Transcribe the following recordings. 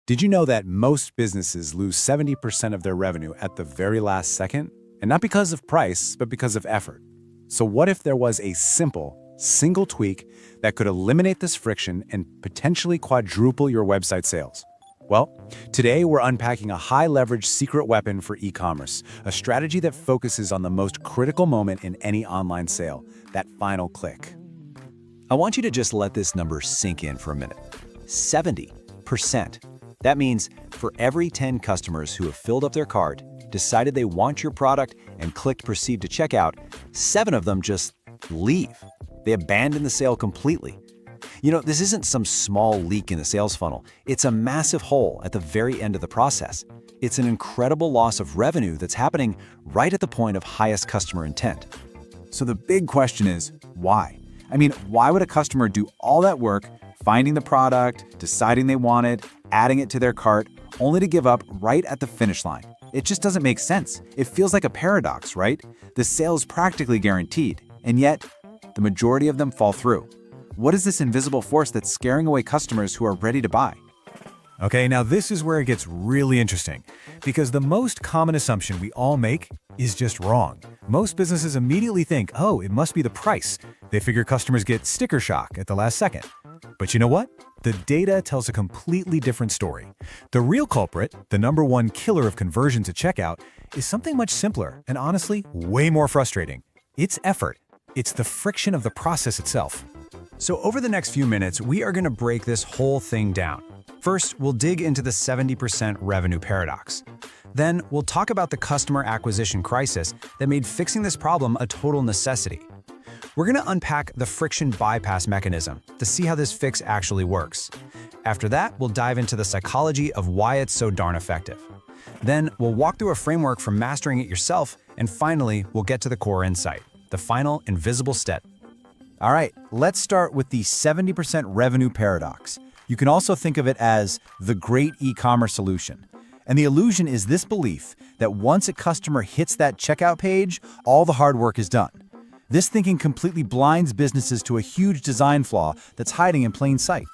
Did you know that most businesses lose 70% of their revenue at the very last second? And not because of price, but because of effort. So what if there was a simple, single tweak that could eliminate this friction and potentially quadruple your website sales? Well, today we're unpacking a high-leverage secret weapon for e-commerce, a strategy that focuses on the most critical moment in any online sale, that final click. I want you to just let this number sink in for a minute. 70%. That means for every 10 customers who have filled up their cart, decided they want your product, and clicked proceed to checkout, 7 of them just leave. They abandon the sale completely. You know, this isn't some small leak in the sales funnel. It's a massive hole at the very end of the process. It's an incredible loss of revenue that's happening right at the point of highest customer intent. So the big question is, why? I mean, why would a customer do all that work, finding the product, deciding they want it, adding it to their cart, only to give up right at the finish line? It just doesn't make sense. It feels like a paradox, right? The sale is practically guaranteed, and yet the majority of them fall through. What is this invisible force that's scaring away customers who are ready to buy? Okay, now this is where it gets really interesting, because the most common assumption we all make is just wrong. Most businesses immediately think, oh, it must be the price. They figure customers get sticker shock at the last second. But you know what? The data tells a completely different story. The real culprit, the #1 killer of conversion to checkout, is something much simpler and honestly, way more frustrating. It's effort. It's the friction of the process itself. So over the next few minutes, we are going to break this whole thing down. First, we'll dig into the 70% revenue paradox. Then, we'll talk about the customer acquisition crisis that made fixing this problem a total necessity. We're going to unpack the friction bypass mechanism to see how this fix actually works. After that, we'll dive into the psychology of why it's so darn effective. Then, we'll walk through a framework for mastering it yourself, and finally, we'll get to the core insight, the final invisible step. All right, let's start with the 70% revenue paradox. You can also think of it as the great e-commerce illusion. And the illusion is this belief that once a customer hits that checkout page, all the hard work is done. This thinking completely blinds businesses to a huge design flaw that's hiding in plain sight.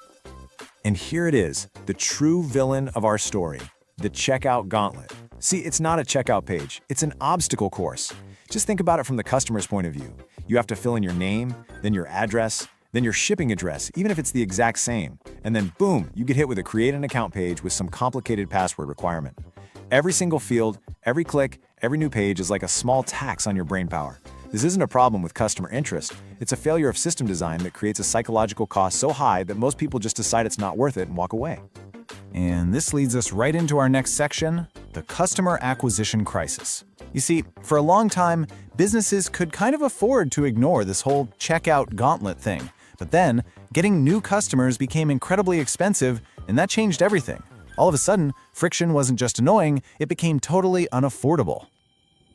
And here it is, the true villain of our story, the checkout gauntlet. See, it's not a checkout page, it's an obstacle course. Just think about it from the customer's point of view. You have to fill in your name, then your address, then your shipping address, even if it's the exact same. And then boom, you get hit with a create an account page with some complicated password requirement. Every single field, every click, every new page is like a small tax on your brainpower. This isn't a problem with customer interest. It's a failure of system design that creates a psychological cost so high that most people just decide it's not worth it and walk away. And this leads us right into our next section, the customer acquisition crisis. You see, for a long time, businesses could kind of afford to ignore this whole checkout gauntlet thing. But then, getting new customers became incredibly expensive, and that changed everything. All of a sudden, friction wasn't just annoying, it became totally unaffordable.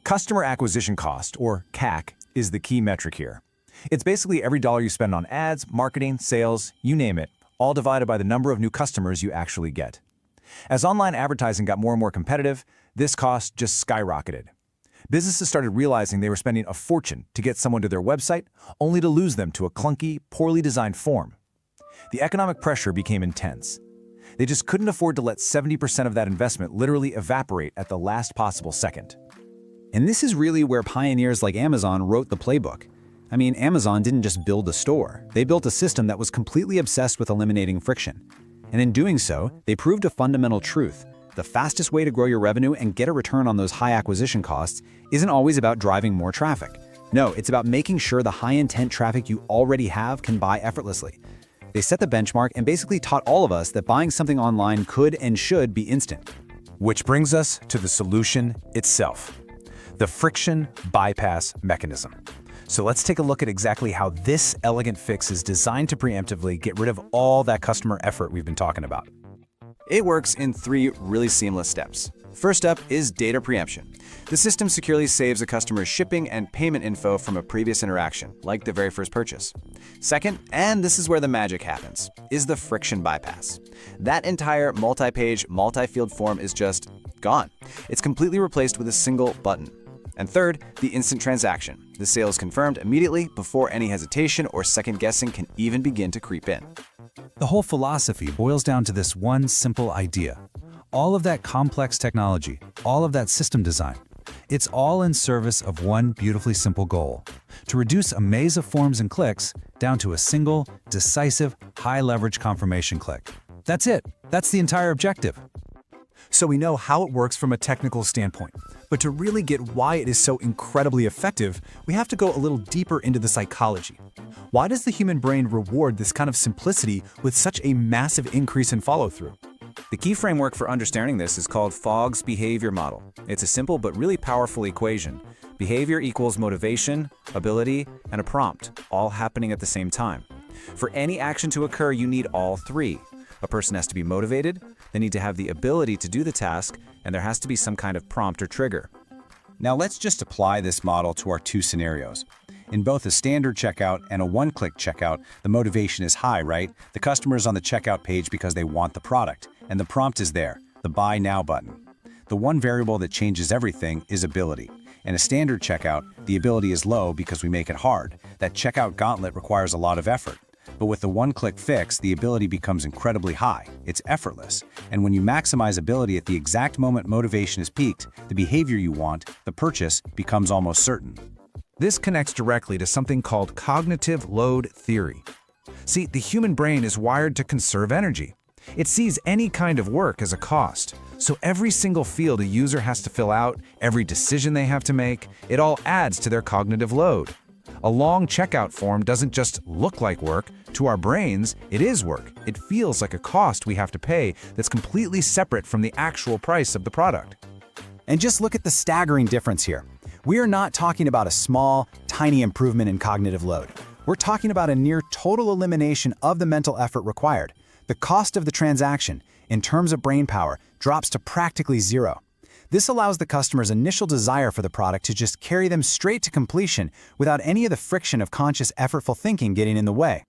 Customer acquisition cost, or CAC, is the key metric here. It's basically every dollar you spend on ads, marketing, sales, you name it, all divided by the number of new customers you actually get. As online advertising got more and more competitive, this cost just skyrocketed. Businesses started realizing they were spending a fortune to get someone to their website, only to lose them to a clunky, poorly designed form. The economic pressure became intense. They just couldn't afford to let 70% of that investment literally evaporate at the last possible second. And this is really where pioneers like Amazon wrote the playbook. I mean, Amazon didn't just build a store. They built a system that was completely obsessed with eliminating friction. And in doing so, they proved a fundamental truth. The fastest way to grow your revenue and get a return on those high acquisition costs isn't always about driving more traffic. No, it's about making sure the high-intent traffic you already have can buy effortlessly. They set the benchmark and basically taught all of us that buying something online could and should be instant. Which brings us to the solution itself, the friction bypass mechanism. So let's take a look at exactly how this elegant fix is designed to preemptively get rid of all that customer effort we've been talking about. It works in 3 really seamless steps. First up is data preemption. The system securely saves a customer's shipping and payment info from a previous interaction, like the very first purchase. Second, and this is where the magic happens, is the friction bypass. That entire multi-page, multi-field form is just gone. It's completely replaced with a single button. And third, the instant transaction. The sale is confirmed immediately before any hesitation or second guessing can even begin to creep in. The whole philosophy boils down to this one simple idea. All of that complex technology, all of that system design, it's all in service of one beautifully simple goal: to reduce a maze of forms and clicks down to a single, decisive, high-leverage confirmation click. That's it. That's the entire objective. So we know how it works from a technical standpoint. But to really get why it is so incredibly effective, we have to go a little deeper into the psychology. Why does the human brain reward this kind of simplicity with such a massive increase in follow-through? The key framework for understanding this is called Fogg's behavior model. It's a simple but really powerful equation. Behavior equals motivation, ability, and a prompt, all happening at the same time. For any action to occur, you need all three. A person has to be motivated, they need to have the ability to do the task, and there has to be some kind of prompt or trigger. Now let's just apply this model to our two scenarios. In both a standard checkout and a one-click checkout, the motivation is high, right? The customer is on the checkout page because they want the product, and the prompt is there, the Buy Now button. The one variable that changes everything is ability. In a standard checkout, the ability is low because we make it hard. That checkout gauntlet requires a lot of effort. But with the one-click fix, the ability becomes incredibly high. It's effortless. And when you maximize ability at the exact moment motivation is peaked, the behavior you want, the purchase, becomes almost certain. This connects directly to something called cognitive load theory. See, the human brain is wired to conserve energy. It sees any kind of work as a cost. So every single field a user has to fill out, every decision they have to make, it all adds to their cognitive load. A long checkout form doesn't just look like work. To our brains, it is work. It feels like a cost we have to pay that's completely separate from the actual price of the product. And just look at the staggering difference here. We are not talking about a small, tiny improvement in cognitive load. We're talking about a near total elimination of the mental effort required. The cost of the transaction, in terms of brain power, drops to practically zero. This allows the customer's initial desire for the product to just carry them straight to completion without any of the friction of conscious, effortful thinking getting in the way.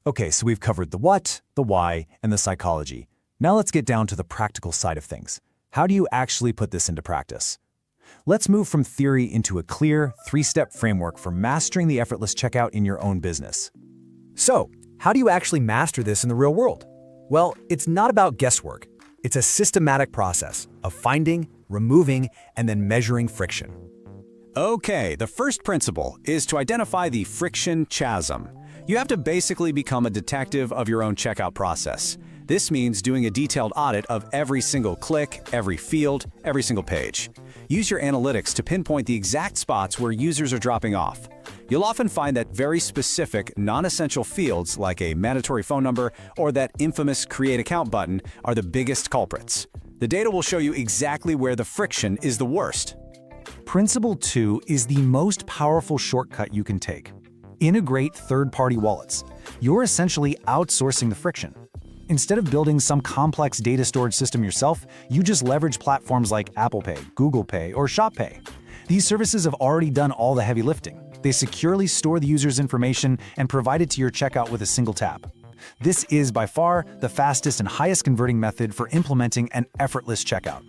Okay, so we've covered the what, the why, and the psychology. Now let's get down to the practical side of things. How do you actually put this into practice? Let's move from theory into a clear, three-step framework for mastering the effortless checkout in your own business. So, how do you actually master this in the real world? Well, it's not about guesswork. It's a systematic process of finding, removing, and then measuring friction. Okay, the first principle is to identify the friction chasm. You have to basically become a detective of your own checkout process. This means doing a detailed audit of every single click, every field, every single page. Use your analytics to pinpoint the exact spots where users are dropping off. You'll often find that very specific, non-essential fields like a mandatory phone number or that infamous Create Account button are the biggest culprits. The data will show you exactly where the friction is the worst. Principle 2 is the most powerful shortcut you can take. Integrate third-party wallets. You're essentially outsourcing the friction. Instead of building some complex data storage system yourself, you just leverage platforms like Apple Pay, Google Pay, or Shop Pay. These services have already done all the heavy lifting. They securely store the user's information and provide it to your checkout with a single tap. This is by far the fastest and highest converting method for implementing an effortless checkout.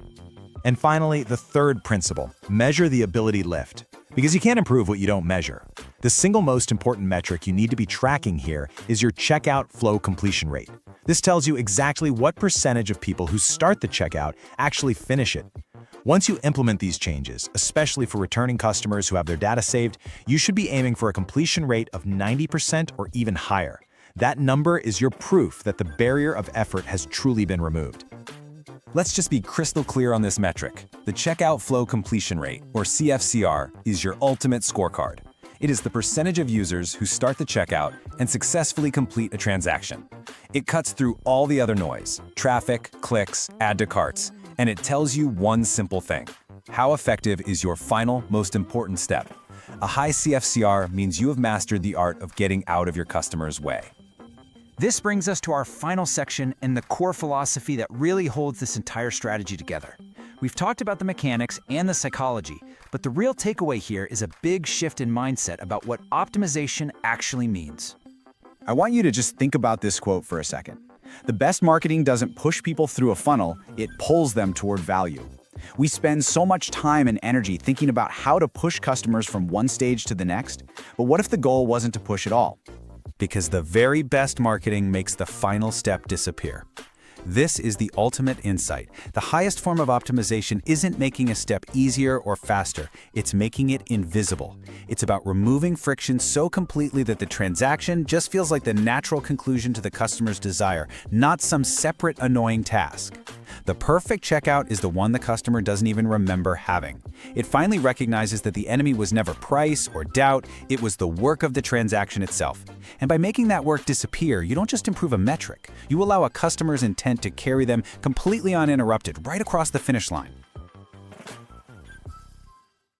And finally, the third principle, measure the ability lift. Because you can't improve what you don't measure. The single most important metric you need to be tracking here is your checkout flow completion rate. This tells you exactly what percentage of people who start the checkout actually finish it. Once you implement these changes, especially for returning customers who have their data saved, you should be aiming for a completion rate of 90% or even higher. That number is your proof that the barrier of effort has truly been removed. Let's just be crystal clear on this metric. The checkout flow completion rate, or CFCR, is your ultimate scorecard. It is the percentage of users who start the checkout and successfully complete a transaction. It cuts through all the other noise, traffic, clicks, add to carts, and it tells you one simple thing. How effective is your final, most important step? A high CFCR means you have mastered the art of getting out of your customer's way. This brings us to our final section and the core philosophy that really holds this entire strategy together. We've talked about the mechanics and the psychology, but the real takeaway here is a big shift in mindset about what optimization actually means. I want you to just think about this quote for a second. The best marketing doesn't push people through a funnel, it pulls them toward value. We spend so much time and energy thinking about how to push customers from one stage to the next, but what if the goal wasn't to push at all? because the very best marketing makes the final step disappear. This is the ultimate insight. The highest form of optimization isn't making a step easier or faster, it's making it invisible. It's about removing friction so completely that the transaction just feels like the natural conclusion to the customer's desire, not some separate annoying task. The perfect checkout is the one the customer doesn't even remember having. It finally recognizes that the enemy was never price or doubt, it was the work of the transaction itself. And by making that work disappear, you don't just improve a metric, you allow a customer's intent to carry them completely uninterrupted right across the finish line.